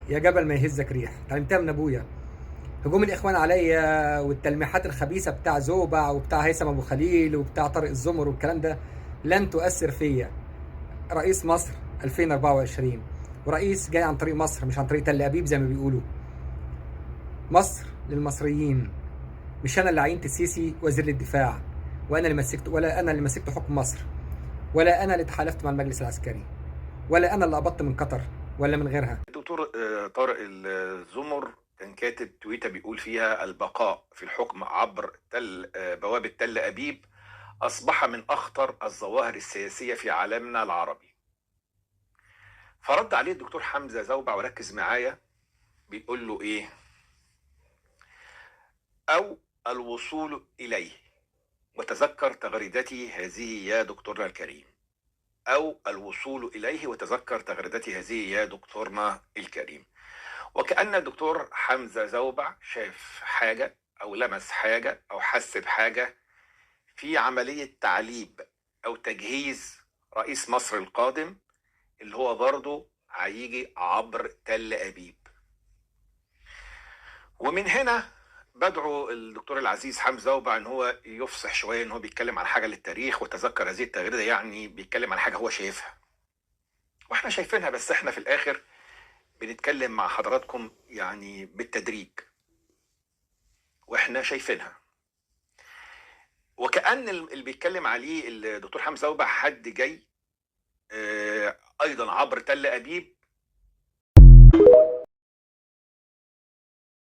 يا جبل ما يهزك ريح، اتعلمتها من ابويا. هجوم الاخوان عليا والتلميحات الخبيثه بتاع زوبع وبتاع هيثم ابو خليل وبتاع طارق الزمر والكلام ده لن تؤثر فيا. رئيس مصر 2024، ورئيس جاي عن طريق مصر مش عن طريق تل ابيب زي ما بيقولوا. مصر للمصريين، مش انا اللي عينت السيسي وزير للدفاع، وانا اللي مسكت، ولا انا اللي مسكت حكم مصر، ولا انا اللي تحالفت مع المجلس العسكري، ولا انا اللي قبضت من قطر ولا من غيرها. الدكتور طارق الزمر كان كاتب تويته بيقول فيها: البقاء في الحكم عبر بوابة تل أبيب أصبح من أخطر الظواهر السياسية في عالمنا العربي. فرد عليه الدكتور حمزة زوبع، وركز معايا، بيقول له إيه؟ أو الوصول إليه، وتذكر تغريدتي هذه يا دكتورنا الكريم. أو الوصول إليه وتذكر تغريدتي هذه يا دكتورنا الكريم. وكأن الدكتور حمزة زوبع شاف حاجة أو لمس حاجة أو حس بحاجة في عملية تعليب أو تجهيز رئيس مصر القادم، اللي هو برضه هيجي عبر تل أبيب. ومن هنا بدعو الدكتور العزيز حمزة زوبع ان هو يفصح شويه، ان هو بيتكلم عن حاجه للتاريخ وتذكر هذه التغريده، يعني بيتكلم عن حاجه هو شايفها واحنا شايفينها، بس احنا في الاخر بنتكلم مع حضراتكم يعني بالتدريج واحنا شايفينها. وكأن اللي بيتكلم عليه الدكتور حمزة زوبع حد جاي ايضا عبر تل ابيب